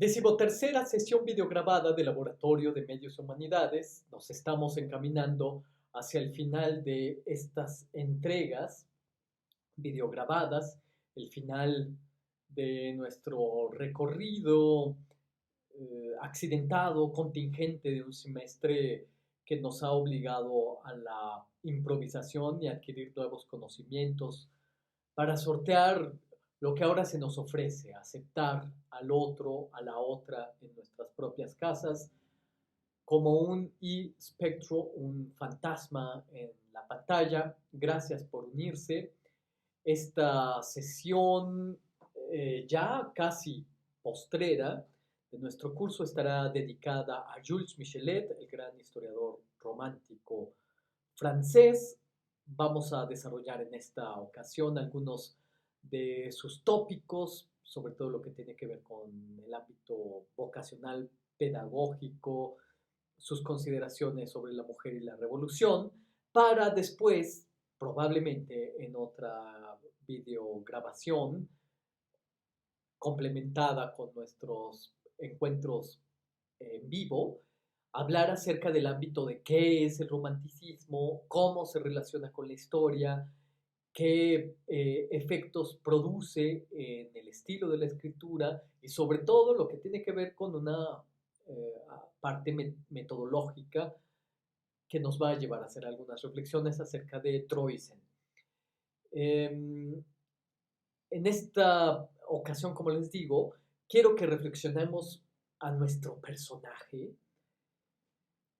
Decimotercera sesión videograbada del Laboratorio de Medios y Humanidades. Nos estamos encaminando hacia el final de estas entregas videograbadas, el final de nuestro recorrido accidentado, contingente de un semestre que nos ha obligado a la improvisación y adquirir nuevos conocimientos para sortear lo que ahora se nos ofrece, aceptar al otro, a la otra en nuestras propias casas, como un espectro, un fantasma en la pantalla. Gracias por unirse. Esta sesión ya casi postrera de nuestro curso estará dedicada a Jules Michelet, el gran historiador romántico francés. Vamos a desarrollar en esta ocasión algunos de sus tópicos, sobre todo lo que tiene que ver con el ámbito vocacional, pedagógico, sus consideraciones sobre la mujer y la revolución, para después, probablemente en otra videograbación, complementada con nuestros encuentros en vivo, hablar acerca del ámbito de qué es el romanticismo, cómo se relaciona con la historia, qué efectos produce en el estilo de la escritura y sobre todo lo que tiene que ver con una parte metodológica que nos va a llevar a hacer algunas reflexiones acerca de Troisen. En esta ocasión, como les digo, quiero que reflexionemos a nuestro personaje,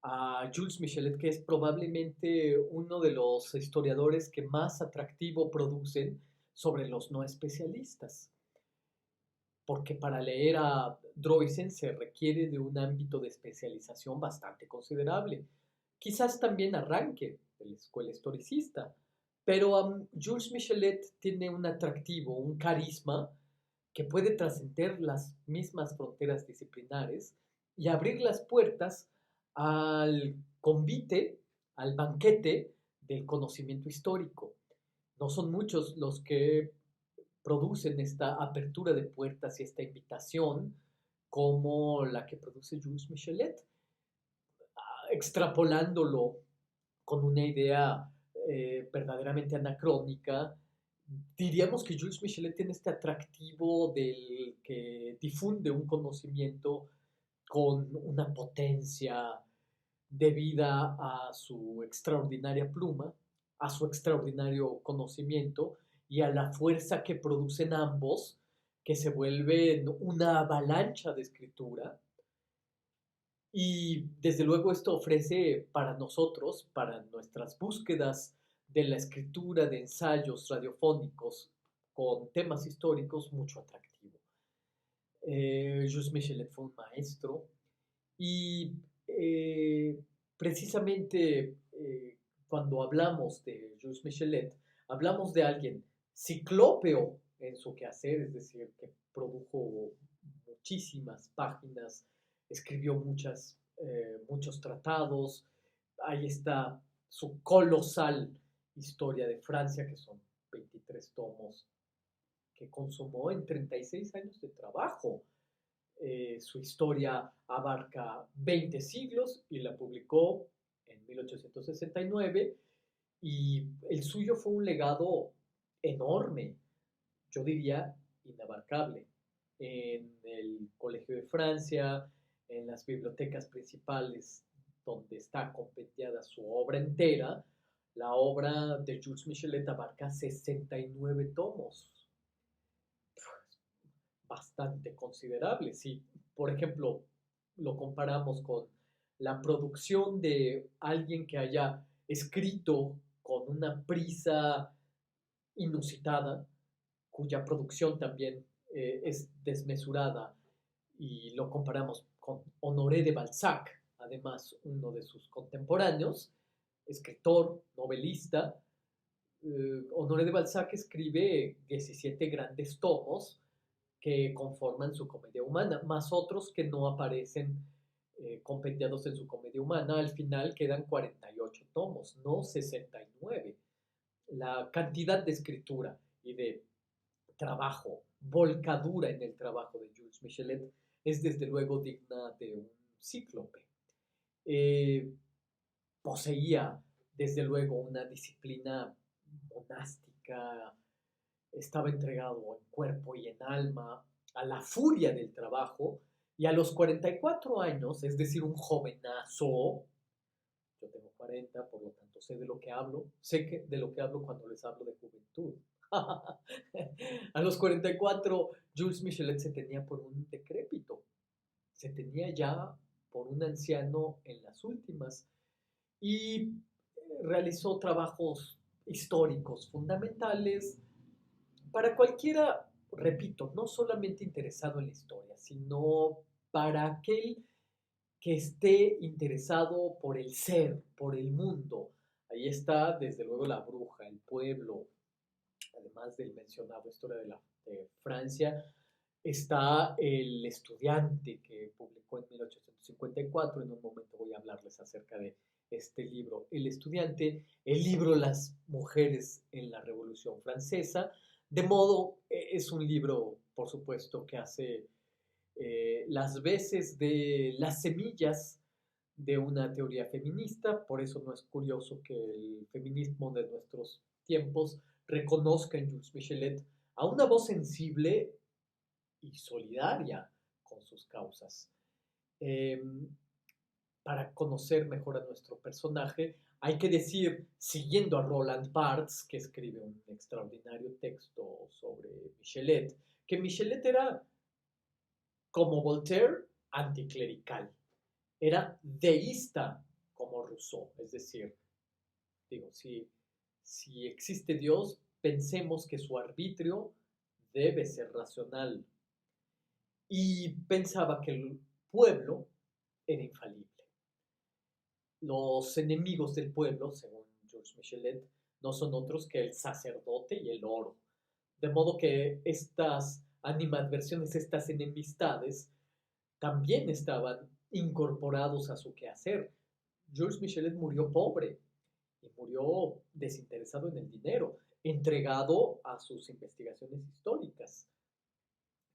a Jules Michelet, que es probablemente uno de los historiadores que más atractivo producen sobre los no especialistas. Porque para leer a Droysen se requiere de un ámbito de especialización bastante considerable. Quizás también arranque de la escuela historicista, pero Jules Michelet tiene un atractivo, un carisma que puede trascender las mismas fronteras disciplinares y abrir las puertas al convite, al banquete del conocimiento histórico. No son muchos los que producen esta apertura de puertas y esta invitación como la que produce Jules Michelet, extrapolándolo con una idea verdaderamente anacrónica. Diríamos que Jules Michelet tiene este atractivo del que difunde un conocimiento con una potencia debida a su extraordinaria pluma, a su extraordinario conocimiento y a la fuerza que producen ambos, que se vuelven una avalancha de escritura. Y desde luego esto ofrece para nosotros, para nuestras búsquedas de la escritura de ensayos radiofónicos con temas históricos, mucho atractivo. Jules Michelet fue un maestro y precisamente cuando hablamos de Jules Michelet, hablamos de alguien ciclópeo en su quehacer, es decir, que produjo muchísimas páginas, escribió muchos tratados. Ahí está su colosal historia de Francia, que son 23 tomos, que consumó en 36 años de trabajo. Su historia abarca 20 siglos y la publicó en 1869 y el suyo fue un legado enorme, yo diría inabarcable. En el Colegio de Francia, en las bibliotecas principales donde está compendiada su obra entera, la obra de Jules Michelet abarca 69 tomos, bastante considerable. Si, por ejemplo, lo comparamos con la producción de alguien que haya escrito con una prisa inusitada, cuya producción también es desmesurada, y lo comparamos con Honoré de Balzac, además uno de sus contemporáneos, escritor, novelista. Honoré de Balzac escribe 17 grandes tomos que conforman su comedia humana, más otros que no aparecen compendiados en su comedia humana. Al final quedan 48 tomos, no 69. La cantidad de escritura y de trabajo, volcadura en el trabajo de Jules Michelet es desde luego digna de un cíclope. Eh, Poseía desde luego una disciplina monástica, estaba entregado en cuerpo y en alma a la furia del trabajo y a los 44 años, es decir, un jovenazo, yo tengo 40, por lo tanto sé de lo que hablo, de lo que hablo cuando les hablo de juventud. A los 44, Jules Michelet se tenía por un decrépito, se tenía ya por un anciano en las últimas y realizó trabajos históricos fundamentales para cualquiera, repito, no solamente interesado en la historia, sino para aquel que esté interesado por el ser, por el mundo. Ahí está, desde luego, La Bruja, El Pueblo, además del mencionado Historia de Francia, está El Estudiante, que publicó en 1854. En un momento voy a hablarles acerca de este libro, El Estudiante, el libro Las mujeres en la Revolución Francesa. De modo, es un libro, por supuesto, que hace las veces de las semillas de una teoría feminista. Por eso no es curioso que el feminismo de nuestros tiempos reconozca en Jules Michelet a una voz sensible y solidaria con sus causas. Eh, para conocer mejor a nuestro personaje, hay que decir, siguiendo a Roland Barthes, que escribe un extraordinario texto sobre Michelet, que Michelet era, como Voltaire, anticlerical. Era deísta como Rousseau. Es decir, digo, si existe Dios, pensemos que su arbitrio debe ser racional. Y pensaba que el pueblo era infalible. Los enemigos del pueblo, según Georges Michelet, no son otros que el sacerdote y el oro. De modo que estas animadversiones, estas enemistades, también estaban incorporados a su quehacer. Georges Michelet murió pobre y murió desinteresado en el dinero, entregado a sus investigaciones históricas.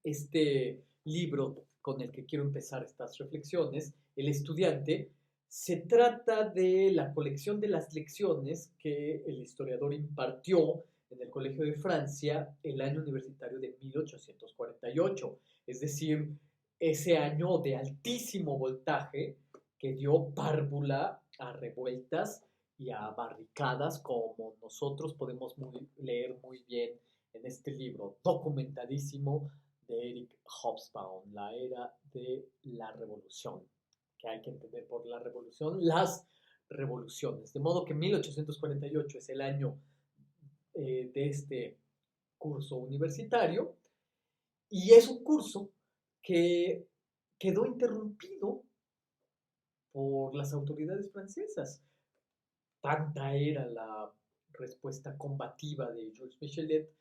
Este libro con el que quiero empezar estas reflexiones, El Estudiante, se trata de la colección de las lecciones que el historiador impartió en el Colegio de Francia el año universitario de 1848, es decir, ese año de altísimo voltaje que dio párvula a revueltas y a barricadas, como nosotros podemos leer muy bien en este libro documentadísimo de Eric Hobsbawm, La Era de la Revolución, que hay que entender por la revolución las revoluciones. De modo que 1848 es el año de este curso universitario y es un curso que quedó interrumpido por las autoridades francesas. Tanta era la respuesta combativa de Georges Michelet,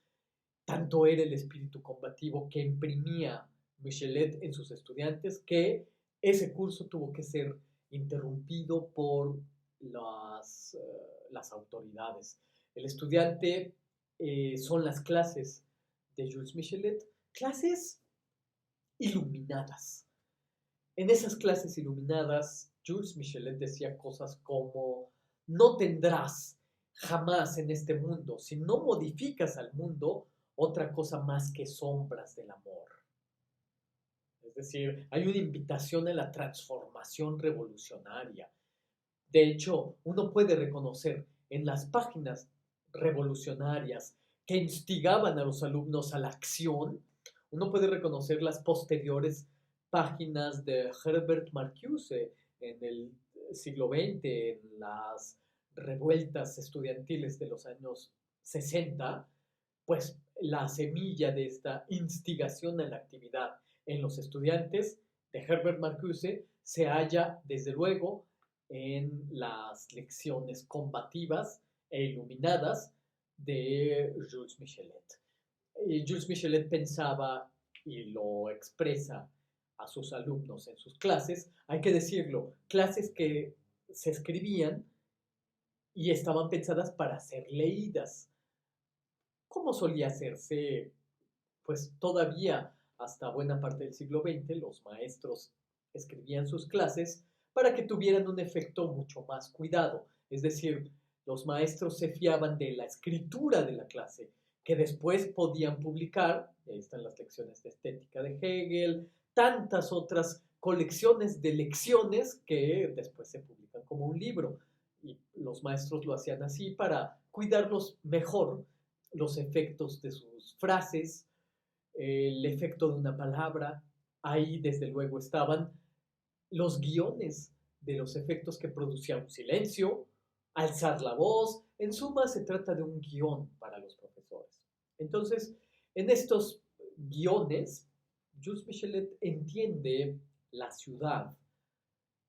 tanto era el espíritu combativo que imprimía Michelet en sus estudiantes, que ese curso tuvo que ser interrumpido por las autoridades. El estudiante son las clases de Jules Michelet, clases iluminadas. En esas clases iluminadas, Jules Michelet decía cosas como: no tendrás jamás en este mundo, si no modificas al mundo, otra cosa más que sombras del amor. Es decir, hay una invitación a la transformación revolucionaria. De hecho, uno puede reconocer en las páginas revolucionarias que instigaban a los alumnos a la acción, uno puede reconocer las posteriores páginas de Herbert Marcuse en el siglo XX, en las revueltas estudiantiles de los años 60, pues la semilla de esta instigación a la actividad en los estudiantes de Herbert Marcuse se halla, desde luego, en las lecciones combativas e iluminadas de Jules Michelet. Jules Michelet pensaba, y lo expresa a sus alumnos en sus clases, hay que decirlo, clases que se escribían y estaban pensadas para ser leídas, como solía hacerse pues todavía hasta buena parte del siglo XX, los maestros escribían sus clases para que tuvieran un efecto mucho más cuidado. Es decir, los maestros se fiaban de la escritura de la clase, que después podían publicar. Ahí están las lecciones de estética de Hegel, tantas otras colecciones de lecciones que después se publican como un libro. Y los maestros lo hacían así para cuidarlos mejor los efectos de sus frases, el efecto de una palabra. Ahí desde luego estaban los guiones de los efectos que producía un silencio, alzar la voz. En suma, se trata de un guión para los profesores. Entonces, en estos guiones, Jules Michelet entiende la ciudad,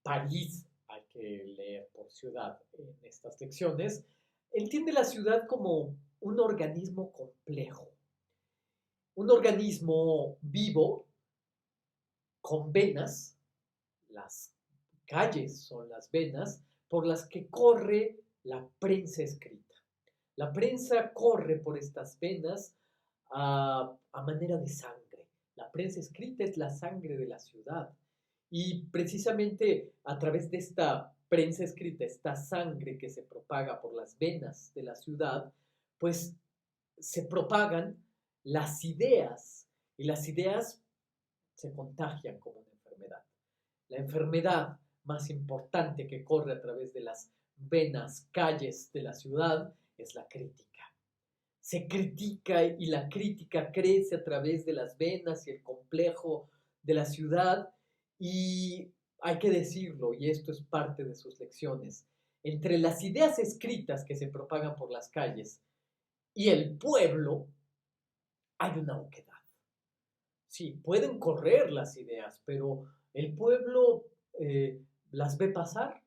París, hay que leer por ciudad en estas lecciones, entiende la ciudad como un organismo complejo, un organismo vivo con venas. Las calles son las venas por las que corre la prensa escrita. La prensa corre por estas venas a manera de sangre. La prensa escrita es la sangre de la ciudad. Y precisamente a través de esta prensa escrita, esta sangre que se propaga por las venas de la ciudad, pues se propagan las ideas, y las ideas se contagian como una enfermedad. La enfermedad más importante que corre a través de las venas, calles de la ciudad es la crítica. Se critica y la crítica crece a través de las venas y el complejo de la ciudad, y hay que decirlo, y esto es parte de sus lecciones, entre las ideas escritas que se propagan por las calles y el pueblo hay una oquedad. Sí, pueden correr las ideas, pero el pueblo las ve pasar,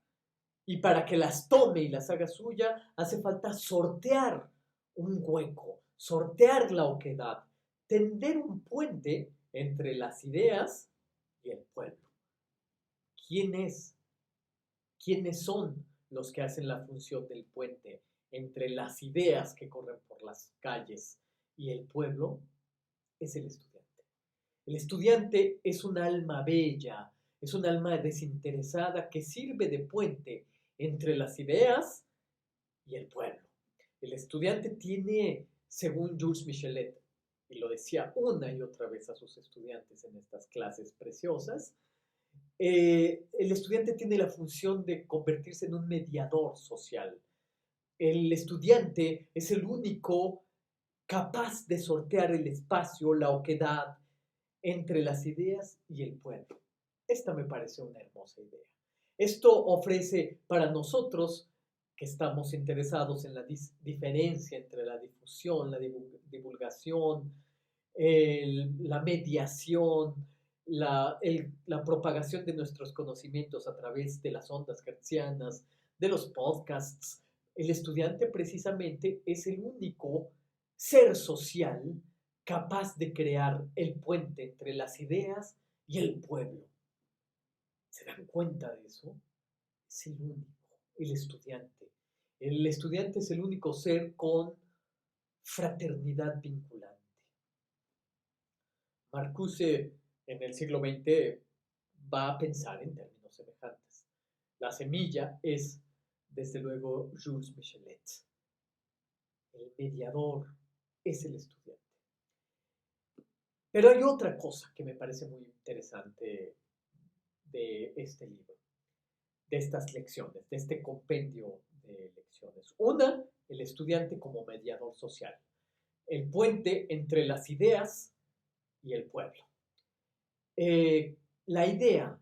y para que las tome y las haga suya hace falta sortear un hueco, sortear la oquedad, tender un puente entre las ideas y el pueblo. ¿Quién es? ¿Quiénes son los que hacen la función del puente entre las ideas que corren por las calles y el pueblo? Es el estudiante. El estudiante es un alma bella, es un alma desinteresada que sirve de puente entre las ideas y el pueblo. El estudiante tiene, según Jules Michelet, y lo decía una y otra vez a sus estudiantes en estas clases preciosas, el estudiante tiene la función de convertirse en un mediador social. El estudiante es el único capaz de sortear el espacio, la oquedad entre las ideas y el pueblo. Esta me parece una hermosa idea. Esto ofrece para nosotros, que estamos interesados en la diferencia entre la difusión, la divulgación, la mediación, la propagación de nuestros conocimientos a través de las ondas hertzianas, de los podcasts. El estudiante precisamente es el único ser social capaz de crear el puente entre las ideas y el pueblo. ¿Se dan cuenta de eso? Es el único, el estudiante. El estudiante es el único ser con fraternidad vinculante. Marcuse en el siglo XX va a pensar en términos semejantes. La semilla es, desde luego, Jules Michelet. El mediador es el estudiante. Pero hay otra cosa que me parece muy interesante de este libro, de estas lecciones, de este compendio de lecciones. Una, el estudiante como mediador social, el puente entre las ideas y el pueblo. La idea,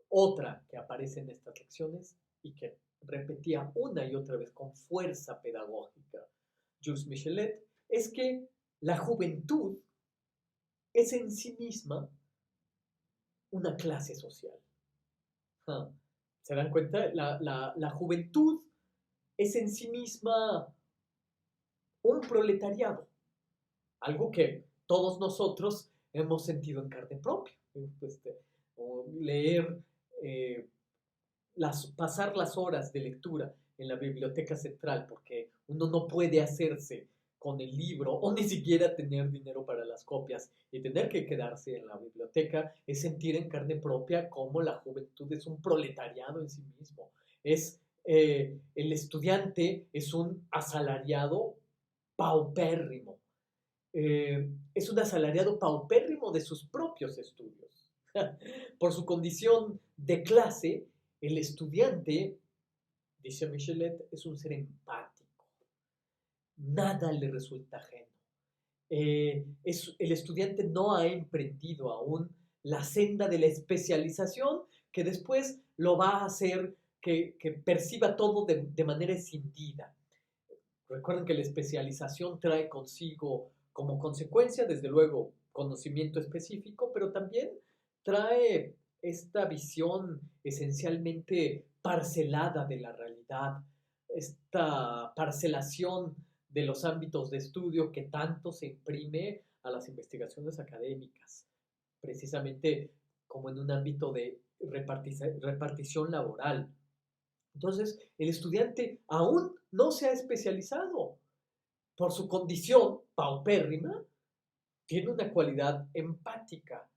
otra que aparece en estas lecciones y que repetía una y otra vez con fuerza pedagógica Jules Michelet, es que la juventud es en sí misma una clase social. ¿Se dan cuenta? La juventud es en sí misma un proletariado, algo que todos nosotros hemos sentido en carne propia. Leer, pasar las horas de lectura en la biblioteca central, porque uno no puede hacerse con el libro o ni siquiera tener dinero para las copias y tener que quedarse en la biblioteca es sentir en carne propia cómo la juventud es un proletariado en sí mismo. El estudiante es un asalariado paupérrimo. Es un asalariado paupérrimo de sus propios estudios. Por su condición de clase, el estudiante, dice Michelet, es un ser empático. Nada le resulta ajeno. El estudiante no ha emprendido aún la senda de la especialización que después lo va a hacer que perciba todo de manera escindida. Recuerden que la especialización trae consigo como consecuencia, desde luego, conocimiento específico, pero también trae esta visión esencialmente parcelada de la realidad, esta parcelación de los ámbitos de estudio que tanto se imprime a las investigaciones académicas, precisamente como en un ámbito de repartición laboral. Entonces, el estudiante aún no se ha especializado. Por su condición paupérrima, tiene una cualidad empática.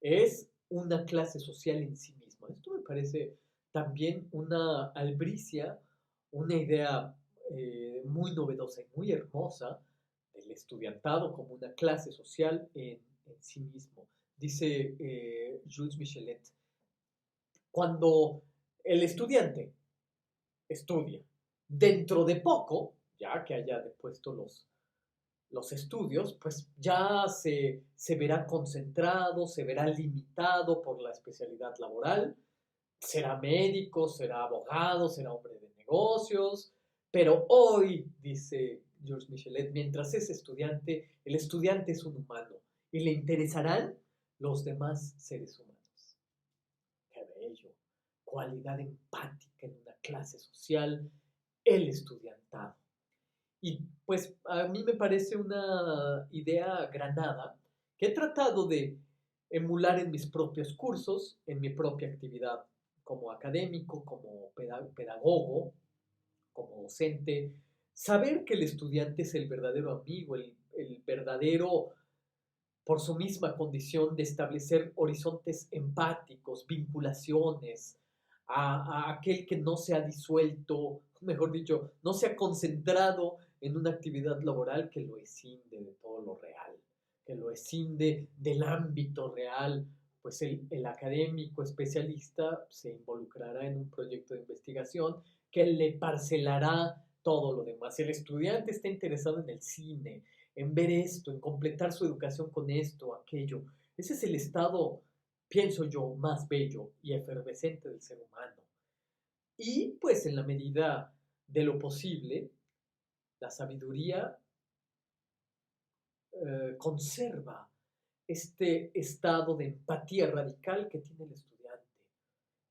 Es una clase social en sí misma. Esto me parece también una albricia, una idea muy novedosa y muy hermosa del estudiantado como una clase social en sí mismo. Dice Jules Michelet, cuando el estudiante estudia, dentro de poco, ya que haya depuesto los estudios, pues ya se verá concentrado, se verá limitado por la especialidad laboral, será médico, será abogado, será hombre de negocios, pero hoy, dice Georges Michelet, mientras es estudiante, el estudiante es un humano y le interesarán los demás seres humanos. Qué bello, cualidad empática en una clase social, el estudiantado. Y pues a mí me parece una idea granada que he tratado de emular en mis propios cursos, en mi propia actividad como académico, como pedagogo, como docente. Saber que el estudiante es el verdadero amigo, el verdadero, por su misma condición de establecer horizontes empáticos, vinculaciones, a aquel que no se ha disuelto, mejor dicho, no se ha concentrado en una actividad laboral que lo escinde de todo lo real, que lo escinde del ámbito real, pues el académico especialista se involucrará en un proyecto de investigación que le parcelará todo lo demás. El estudiante está interesado en el cine, en ver esto, en completar su educación con esto, aquello. Ese es el estado, pienso yo, más bello y efervescente del ser humano. Y pues en la medida de lo posible, la sabiduría conserva este estado de empatía radical que tiene el estudiante.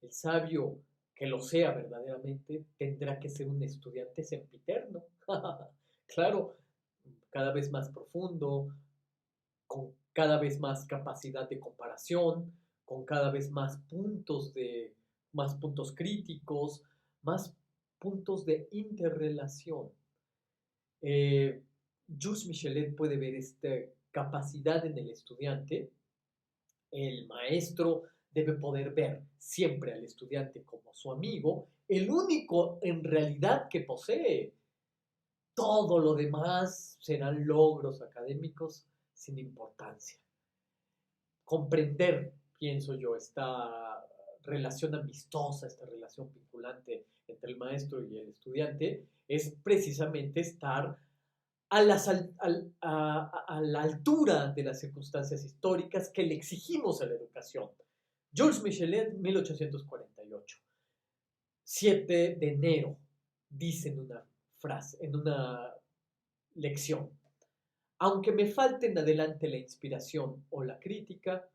El sabio que lo sea verdaderamente tendrá que ser un estudiante sempiterno. Claro, cada vez más profundo, con cada vez más capacidad de comparación, con cada vez más puntos críticos, más puntos de interrelación. Jules Michelet puede ver esta capacidad en el estudiante. El maestro debe poder ver siempre al estudiante como su amigo, el único en realidad que posee. Todo lo demás serán logros académicos sin importancia. Comprender, pienso yo, esta relación amistosa, esta relación vinculante entre el maestro y el estudiante, es precisamente estar a la altura de las circunstancias históricas que le exigimos a la educación. Jules Michelet, 1848, 7 de enero, dice en una frase, en una lección: aunque me falten adelante la inspiración o la crítica,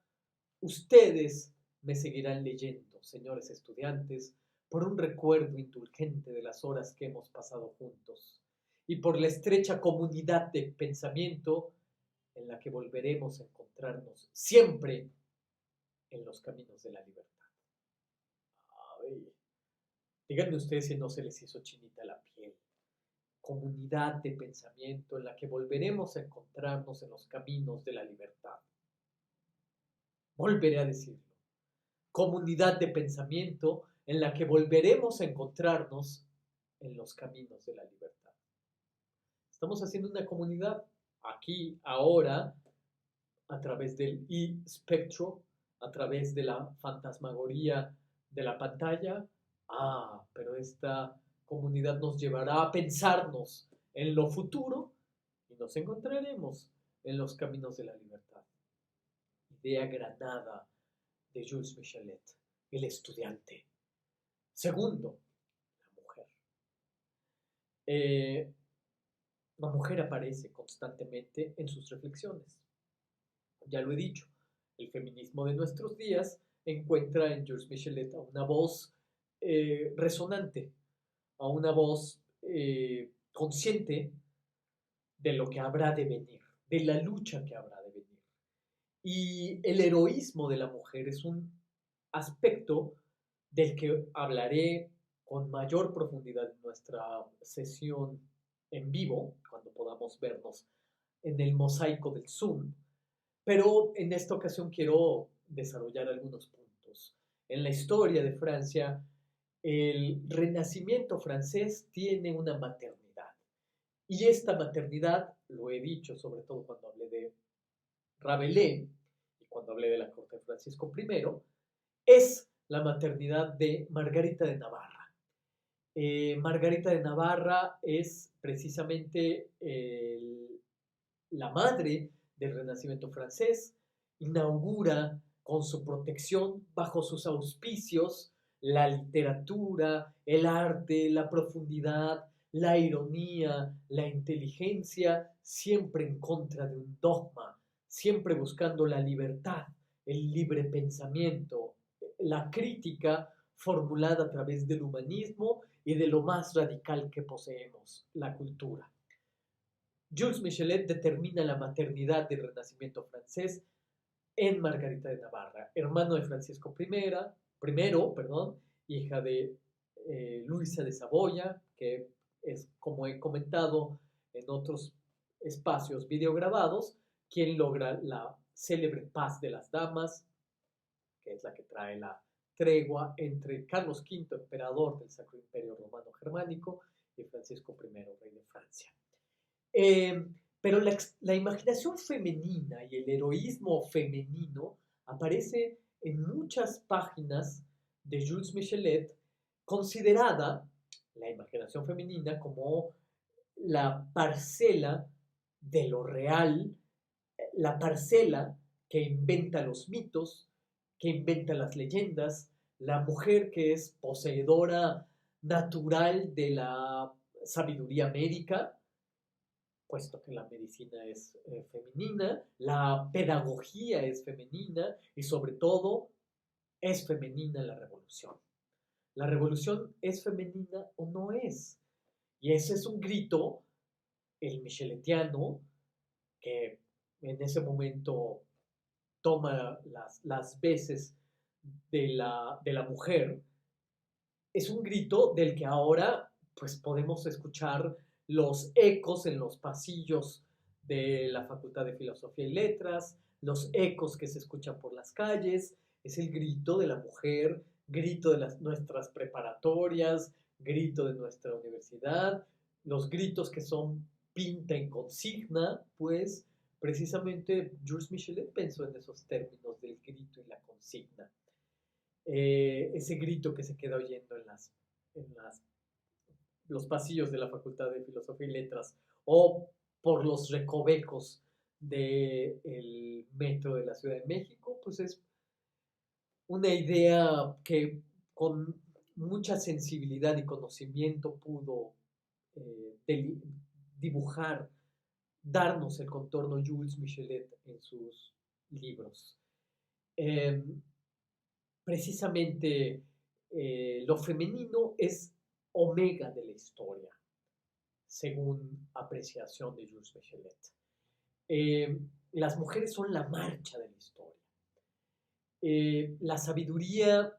ustedes me seguirán leyendo, señores estudiantes, por un recuerdo indulgente de las horas que hemos pasado juntos y por la estrecha comunidad de pensamiento en la que volveremos a encontrarnos siempre en los caminos de la libertad. Ay, díganme ustedes si no se les hizo chinita la piel comunidad de pensamiento en la que volveremos a encontrarnos en los caminos de la libertad. Volveré a decirlo. Comunidad de pensamiento en la que volveremos a encontrarnos en los caminos de la libertad. Estamos haciendo una comunidad aquí, ahora, a través del espectro, a través de la fantasmagoría de la pantalla. Pero esta comunidad nos llevará a pensarnos en lo futuro y nos encontraremos en los caminos de la libertad. Idea granada de Jules Michelet, el estudiante. Segundo, la mujer. La mujer aparece constantemente en sus reflexiones. Ya lo he dicho, el feminismo de nuestros días encuentra en Jules Michelet a una voz resonante, a una voz consciente de lo que habrá de venir, de la lucha que habrá de venir. Y el heroísmo de la mujer es un aspecto del que hablaré con mayor profundidad en nuestra sesión en vivo, cuando podamos vernos en el mosaico del Zoom, pero en esta ocasión quiero desarrollar algunos puntos. En la historia de Francia, el Renacimiento francés tiene una maternidad. Y esta maternidad, lo he dicho sobre todo cuando hablé de Rabelais y cuando hablé de la corte de Francisco I, es la maternidad de Margarita de Navarra. Margarita de Navarra es precisamente la madre del Renacimiento francés, inaugura con su protección, bajo sus auspicios, la literatura, el arte, la profundidad, la ironía, la inteligencia, siempre en contra de un dogma, siempre buscando la libertad, el libre pensamiento, la crítica formulada a través del humanismo y de lo más radical que poseemos, la cultura. Jules Michelet determina la maternidad del Renacimiento francés en Margarita de Navarra, hermano de Francisco I, hija de Luisa de Saboya, que es, como he comentado en otros espacios videograbados, quien logra la célebre paz de las damas, que es la que trae la tregua entre Carlos V, emperador del Sacro Imperio Romano Germánico, y Francisco I, rey de Francia. Pero la imaginación femenina y el heroísmo femenino aparece en muchas páginas de Jules Michelet, considerada la imaginación femenina como la parcela de lo real, la parcela que inventa los mitos, que inventa las leyendas, la mujer que es poseedora natural de la sabiduría médica, puesto que la medicina es femenina, la pedagogía es femenina y sobre todo es femenina la revolución. La revolución es femenina o no es. Y ese es un grito, el micheletiano, que en ese momento toma las veces de la mujer, es un grito del que ahora pues podemos escuchar los ecos en los pasillos de la Facultad de Filosofía y Letras, los ecos que se escuchan por las calles, es el grito de la mujer, grito de nuestras preparatorias, grito de nuestra universidad, los gritos que son pinta en consigna, pues precisamente Jules Michelet pensó en esos términos del grito y la consigna. Ese grito que se queda oyendo en los pasillos de la Facultad de Filosofía y Letras o por los recovecos del metro de la Ciudad de México, pues es una idea que con mucha sensibilidad y conocimiento pudo dibujar, darnos el contorno Jules Michelet en sus libros. Precisamente lo femenino es omega de la historia, según apreciación de Jules Michelet. Las mujeres son la marcha de la historia. La sabiduría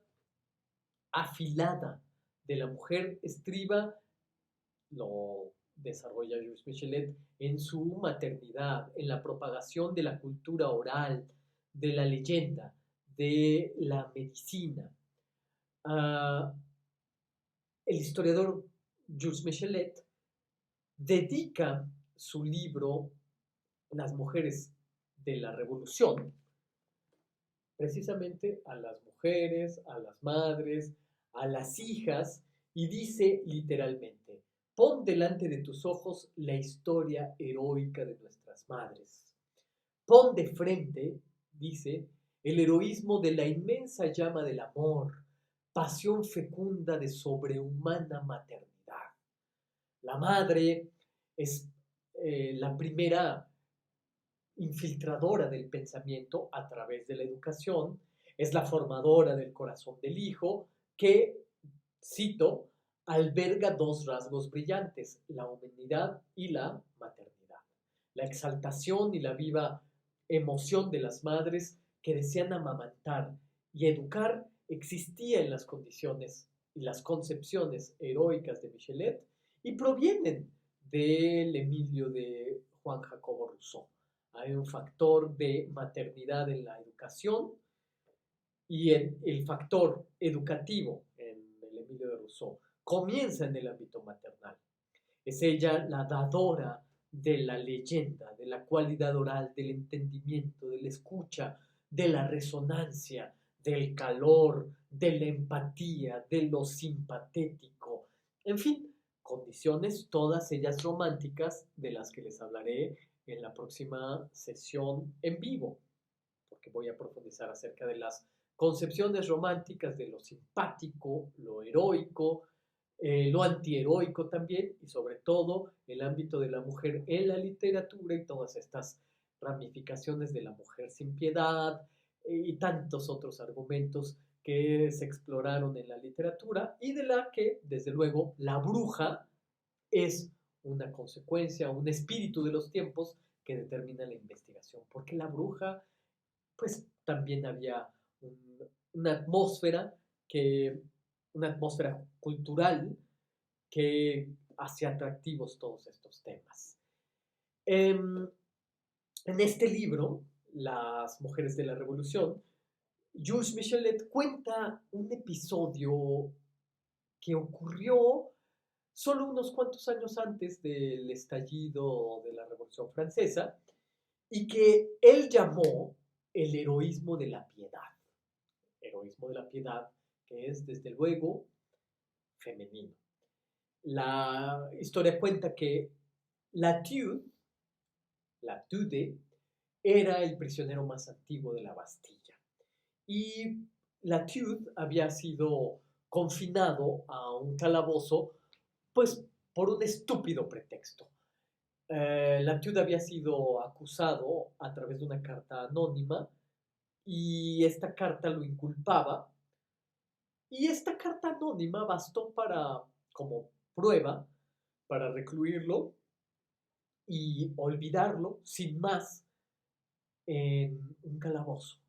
afilada de la mujer estriba, lo desarrolla Jules Michelet en su maternidad, en la propagación de la cultura oral, de la leyenda, de la medicina. Ah, el historiador Jules Michelet dedica su libro Las mujeres de la revolución precisamente a las mujeres, a las madres, a las hijas, y dice literalmente, pon delante de tus ojos la historia heroica de nuestras madres. Pon de frente, dice, el heroísmo de la inmensa llama del amor, pasión fecunda de sobrehumana maternidad. La madre es la primera infiltradora del pensamiento a través de la educación, es la formadora del corazón del hijo, que, cito, alberga dos rasgos brillantes, la humanidad y la maternidad. La exaltación y la viva emoción de las madres que desean amamantar y educar existía en las condiciones y las concepciones heroicas de Michelet y provienen del Emilio de Juan Jacobo Rousseau. Hay un factor de maternidad en la educación y el factor educativo en el Emilio de Rousseau comienza en el ámbito maternal. Es ella la dadora de la leyenda, de la cualidad oral, del entendimiento, de la escucha, de la resonancia, del calor, de la empatía, de lo simpatético. En fin, condiciones todas ellas románticas de las que les hablaré en la próxima sesión en vivo, porque voy a profundizar acerca de las concepciones románticas de lo simpático, lo heroico, lo antiheroico también, y sobre todo el ámbito de la mujer en la literatura y todas estas ramificaciones de la mujer sin piedad y tantos otros argumentos que se exploraron en la literatura y de la que, desde luego, la bruja es una consecuencia, un espíritu de los tiempos que determina la investigación, porque la bruja, pues también había una atmósfera que, una atmósfera cultural que hacía atractivos todos estos temas. En este libro, Las mujeres de la revolución, Jules Michelet cuenta un episodio que ocurrió solo unos cuantos años antes del estallido de la Revolución Francesa y que él llamó el heroísmo de la piedad. Heroísmo de la piedad que es, desde luego, femenino. La historia cuenta que Latude era el prisionero más antiguo de la Bastilla y Latude había sido confinado a un calabozo pues por un estúpido pretexto. Latude había sido acusado a través de una carta anónima y esta carta lo inculpaba y esta carta anónima bastó para, como prueba, para recluirlo y olvidarlo sin más en un calabozo.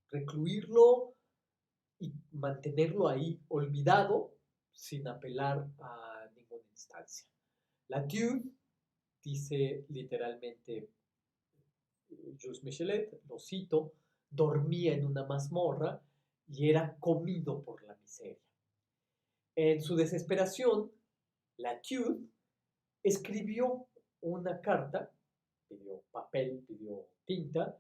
Recluirlo y mantenerlo ahí olvidado sin apelar a ninguna instancia. Latude dice literalmente Jules Michelet, lo cito, dormía en una mazmorra y era comido por la miseria. En su desesperación, Latude escribió una carta, pidió papel, pidió tinta,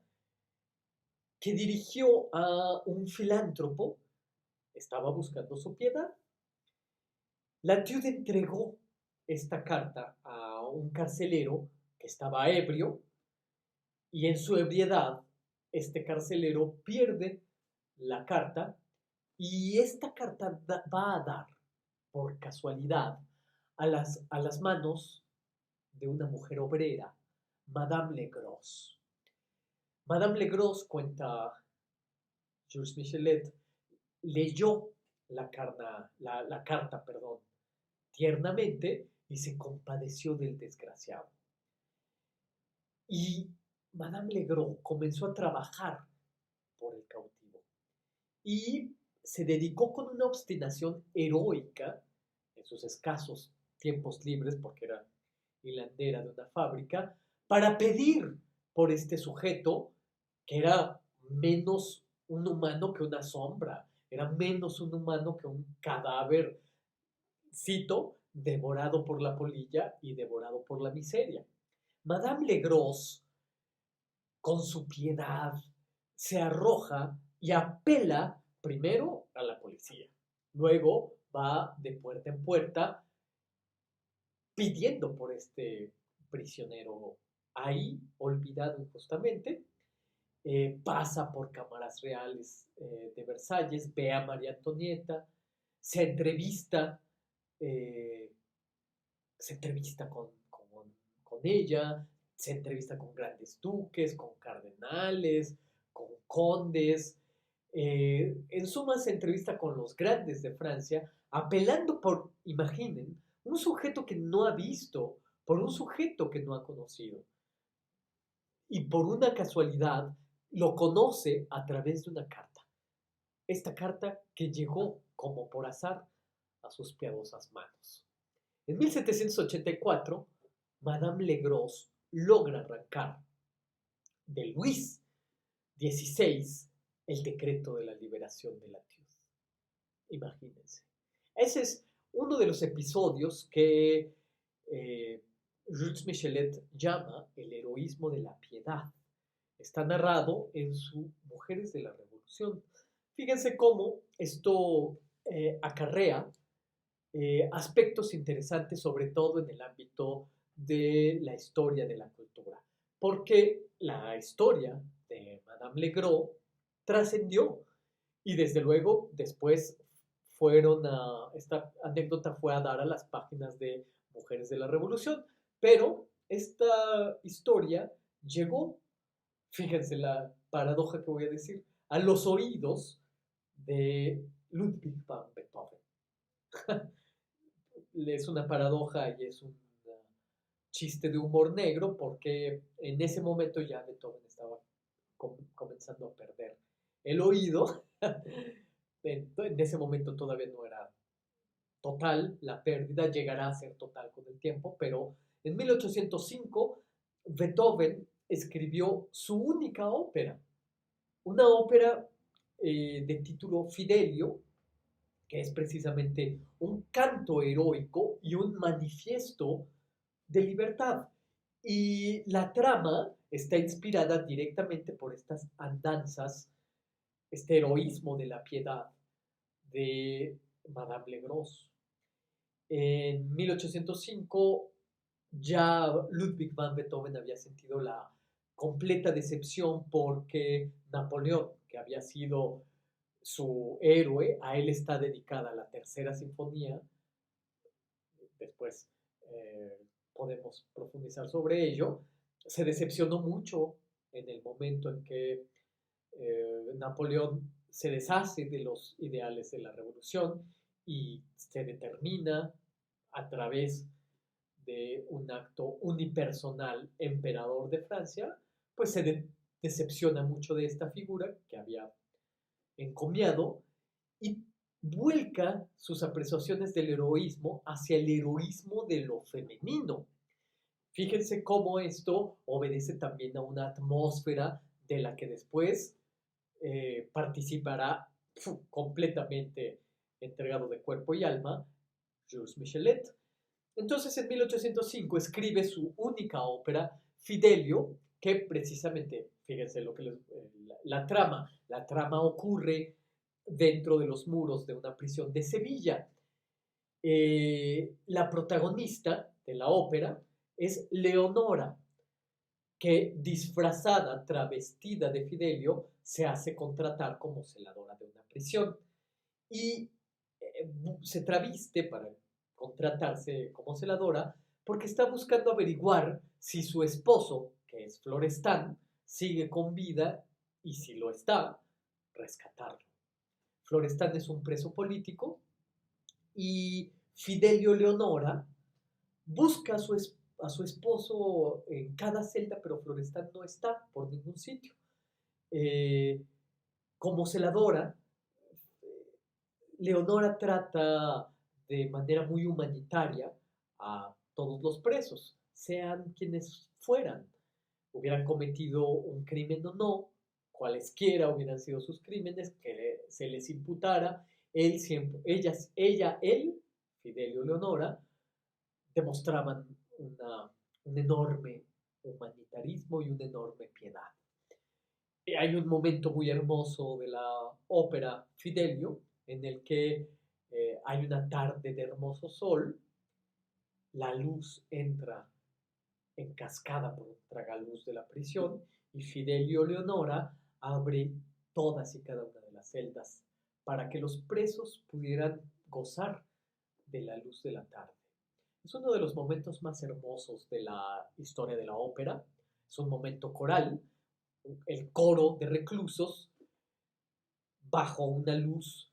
que dirigió a un filántropo, estaba buscando su piedad. Latude entregó esta carta a un carcelero que estaba ebrio y en su ebriedad este carcelero pierde la carta y esta carta va a dar por casualidad a las manos de una mujer obrera, Madame Legros. Madame Legros, cuenta Jules Michelet, leyó la carta, tiernamente y se compadeció del desgraciado. Y Madame Legros comenzó a trabajar por el cautivo y se dedicó con una obstinación heroica en sus escasos tiempos libres, porque era hilandera de una fábrica para pedir por este sujeto que era menos un humano que una sombra, era menos un humano que un cadáver, cito, devorado por la polilla y devorado por la miseria. Madame Legros, con su piedad, se arroja y apela primero a la policía. Luego va de puerta en puerta pidiendo por este prisionero ahí, olvidado injustamente. Pasa por cámaras reales de Versalles, ve a María Antonieta, se entrevista, eh, se entrevista con ella, se entrevista con grandes duques, con cardenales, con condes. En suma, se entrevista con los grandes de Francia, apelando por, imaginen, un sujeto que no ha visto, por un sujeto que no ha conocido. Y por una casualidad lo conoce a través de una carta. Esta carta que llegó como por azar a sus piadosas manos. En 1784, Madame Legros logra arrancar de Luis XVI el decreto de la liberación de Latius. Imagínense. Ese es uno de los episodios que Jules Michelet llama el heroísmo de la piedad. Está narrado en su Mujeres de la Revolución. Fíjense cómo esto acarrea aspectos interesantes, sobre todo en el ámbito de la historia de la cultura, porque la historia de Madame Legros trascendió y desde luego después esta anécdota fue a dar a las páginas de Mujeres de la Revolución, pero esta historia llegó, fíjense la paradoja que voy a decir, a los oídos de Ludwig van Beethoven. Es una paradoja y es un chiste de humor negro porque en ese momento ya Beethoven estaba comenzando a perder el oído. En ese momento todavía no era total, la pérdida llegará a ser total con el tiempo, pero en 1805 Beethoven escribió su única ópera, una ópera de título Fidelio, que es precisamente un canto heroico y un manifiesto de libertad. Y la trama está inspirada directamente por estas andanzas, este heroísmo de la piedad de Madame Legros. En 1805 ya Ludwig van Beethoven había sentido la completa decepción porque Napoleón, que había sido su héroe, a él está dedicada la tercera sinfonía, después podemos profundizar sobre ello, se decepcionó mucho en el momento en que Napoleón se deshace de los ideales de la revolución y se determina a través de un acto unipersonal emperador de Francia, pues se decepciona mucho de esta figura que había encomiado y vuelca sus apreciaciones del heroísmo hacia el heroísmo de lo femenino. Fíjense cómo esto obedece también a una atmósfera de la que después participará completamente entregado de cuerpo y alma Jules Michelet. Entonces en 1805 escribe su única ópera, Fidelio, que precisamente, fíjense lo que la trama ocurre dentro de los muros de una prisión de Sevilla. La protagonista de la ópera es Leonora, que disfrazada, travestida de Fidelio, se hace contratar como celadora de una prisión y se traviste para contratarse como celadora porque está buscando averiguar si su esposo, que es Florestan, sigue con vida y si lo está, rescatarlo. Florestan es un preso político y Fidelio Leonora busca a su esposo en cada celda, pero Florestan no está por ningún sitio. Como celadora, Leonora trata de manera muy humanitaria a todos los presos. sean quienes fueran, hubieran cometido un crimen o no, cualesquiera hubieran sido sus crímenes, que se les imputara, él siempre, él, Fidelio y Leonora, demostraban un enorme humanitarismo y una enorme piedad. Hay un momento muy hermoso de la ópera Fidelio en el que hay una tarde de hermoso sol, la luz entra en cascada por un tragaluz de la prisión y Fidelio Leonora abre todas y cada una de las celdas para que los presos pudieran gozar de la luz de la tarde. Es uno de los momentos más hermosos de la historia de la ópera. Es un momento coral, el coro de reclusos bajo una luz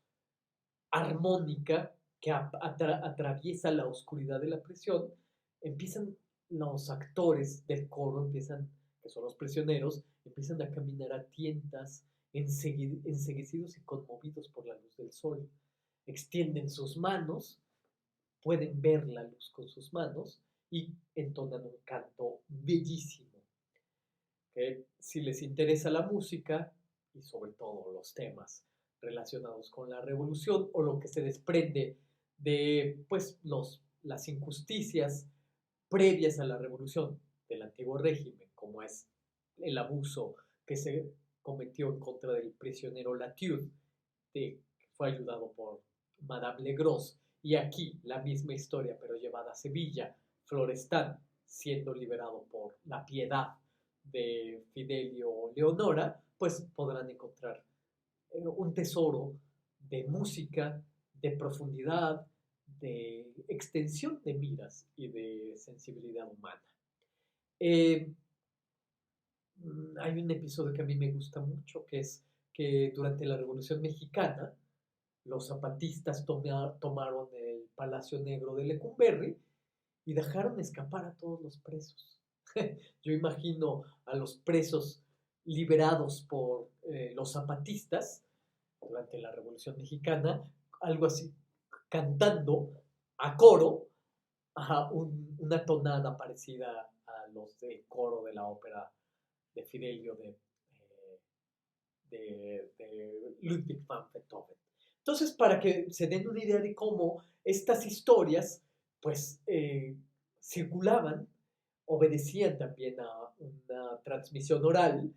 armónica que atraviesa la oscuridad de la prisión. Empiezan los actores del coro, que son los prisioneros, empiezan a caminar a tientas, enseguecidos y conmovidos por la luz del sol. Extienden sus manos, pueden ver la luz con sus manos y entonan un canto bellísimo. Que si les interesa la música y sobre todo los temas relacionados con la revolución o lo que se desprende de pues, las injusticias previas a la revolución del antiguo régimen, como es el abuso que se cometió en contra del prisionero Latude, que fue ayudado por Madame Legros, y aquí la misma historia, pero llevada a Sevilla, Florestan siendo liberado por la piedad de Fidelio Leonora, pues podrán encontrar un tesoro de música, de profundidad, de extensión de miras y de sensibilidad humana. Eh, Hay un episodio que a mí me gusta mucho, que es que durante la Revolución Mexicana, los zapatistas tomaron el Palacio Negro de Lecumberri y dejaron escapar a todos los presos. Yo imagino a los presos liberados por los zapatistas durante la Revolución Mexicana, algo así, cantando a coro una tonada parecida a los del coro de la ópera de Fidelio de Ludwig van Beethoven. Entonces, para que se den una idea de cómo estas historias, pues, circulaban, obedecían también a una transmisión oral,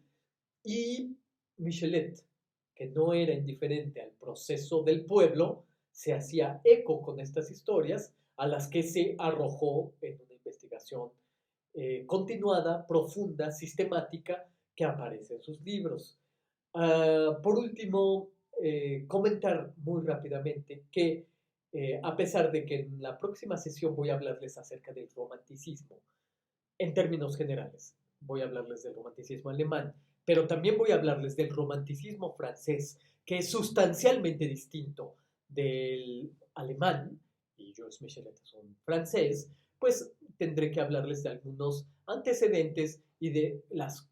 y Michelet, que no era indiferente al proceso del pueblo, se hacía eco con estas historias a las que se arrojó en una investigación continuada, profunda, sistemática, que aparece en sus libros. Por último, comentar muy rápidamente que a pesar de que en la próxima sesión voy a hablarles acerca del romanticismo, en términos generales, voy a hablarles del romanticismo alemán, pero también voy a hablarles del romanticismo francés, que es sustancialmente distinto del alemán, y Jules Michelet es un francés, pues tendré que hablarles de algunos antecedentes y de las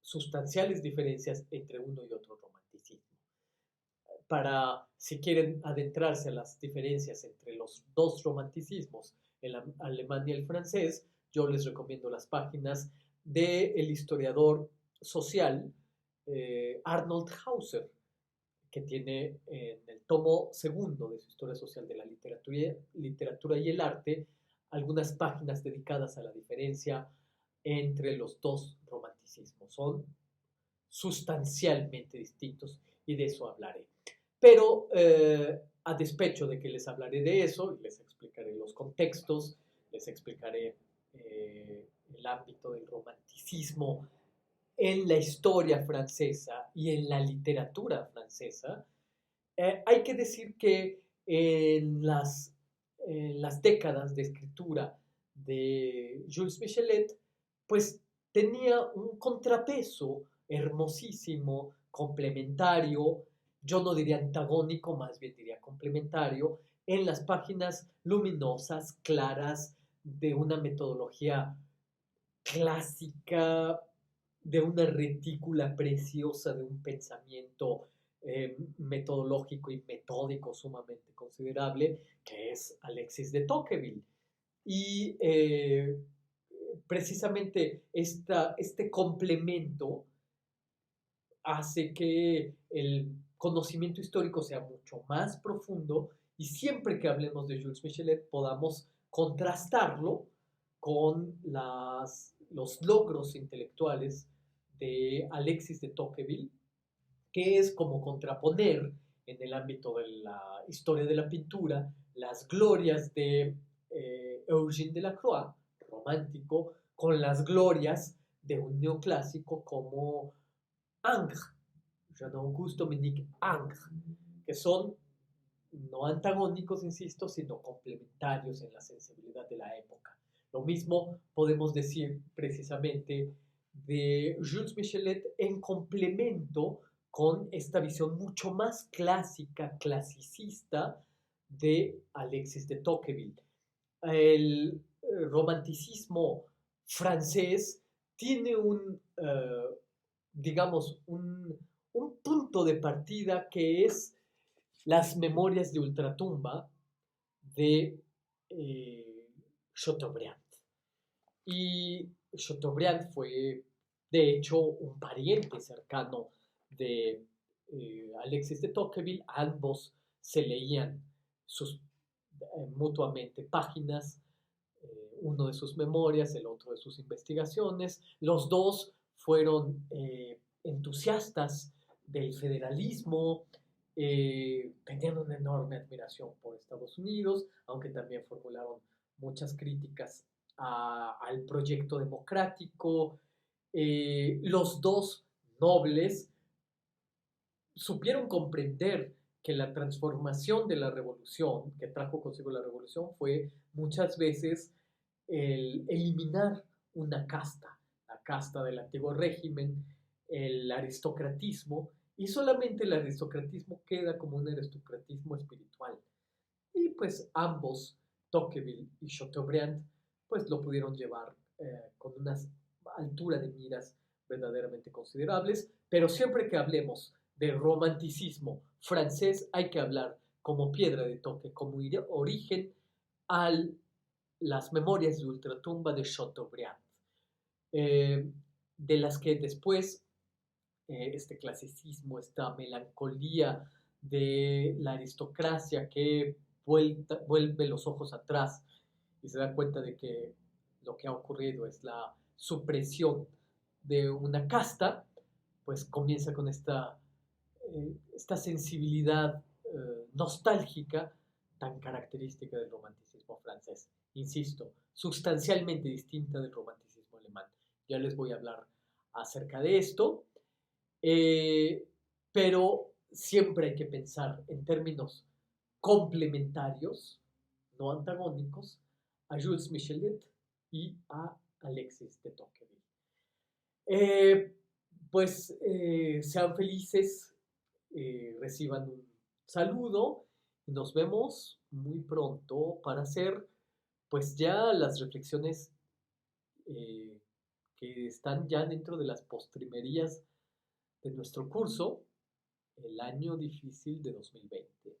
sustanciales diferencias entre uno y otro romanticismo. Para, si quieren adentrarse a las diferencias entre los dos romanticismos, el alemán y el francés, yo les recomiendo las páginas del historiador social Arnold Hauser, que tiene en el tomo segundo de su Historia Social de la Literatura y el Arte algunas páginas dedicadas a la diferencia entre los dos romanticismos. Son sustancialmente distintos y de eso hablaré. Pero a despecho de que les hablaré de eso, les explicaré los contextos, les explicaré el ámbito del romanticismo en la historia francesa y en la literatura francesa, hay que decir que en las décadas de escritura de Jules Michelet, pues tenía un contrapeso hermosísimo, complementario, yo no diría antagónico, más bien diría complementario, en las páginas luminosas, claras, de una metodología clásica, de una retícula preciosa, de un pensamiento metodológico y metódico sumamente considerable, que es Alexis de Tocqueville. Y precisamente este complemento hace que el conocimiento histórico sea mucho más profundo y siempre que hablemos de Jules Michelet podamos contrastarlo con los logros intelectuales de Alexis de Tocqueville, que es como contraponer en el ámbito de la historia de la pintura las glorias de Eugène Delacroix, romántico, con las glorias de un neoclásico como Ingres, Jean-Auguste Dominique Ingres, que son no antagónicos, insisto, sino complementarios en la sensibilidad de la época. Lo mismo podemos decir precisamente de Jules Michelet en complemento con esta visión mucho más clásica, clasicista de Alexis de Tocqueville. El romanticismo francés tiene digamos, un punto de partida que es las memorias de ultratumba de Chateaubriand. Y Chateaubriand fue, de hecho, un pariente cercano de Alexis de Tocqueville. Ambos se leían mutuamente páginas, uno de sus memorias, el otro de sus investigaciones. Los dos fueron entusiastas del federalismo, tenían una enorme admiración por Estados Unidos, aunque también formularon muchas críticas al proyecto democrático. Los dos nobles supieron comprender que la transformación de la revolución, que trajo consigo la revolución, fue muchas veces el eliminar una casta, la casta del antiguo régimen, el aristocratismo, y solamente el aristocratismo queda como un aristocratismo espiritual. Y pues ambos, Tocqueville y Chateaubriand, pues lo pudieron llevar con una altura de miras verdaderamente considerables, pero siempre que hablemos de romanticismo francés hay que hablar como piedra de toque, como origen a las memorias de ultratumba de Chateaubriand, de las que después este clasicismo, esta melancolía de la aristocracia que vuelve los ojos atrás y se da cuenta de que lo que ha ocurrido es la supresión de una casta, pues comienza con esta sensibilidad nostálgica tan característica del romanticismo francés. Insisto, sustancialmente distinta del romanticismo alemán. Ya les voy a hablar acerca de esto, pero siempre hay que pensar en términos complementarios, no antagónicos, a Jules Michelet y a Alexis de Tocqueville. Eh, sean felices, reciban un saludo y nos vemos muy pronto para hacer pues ya las reflexiones eh, que están ya dentro de las postrimerías de nuestro curso, el año difícil de 2020.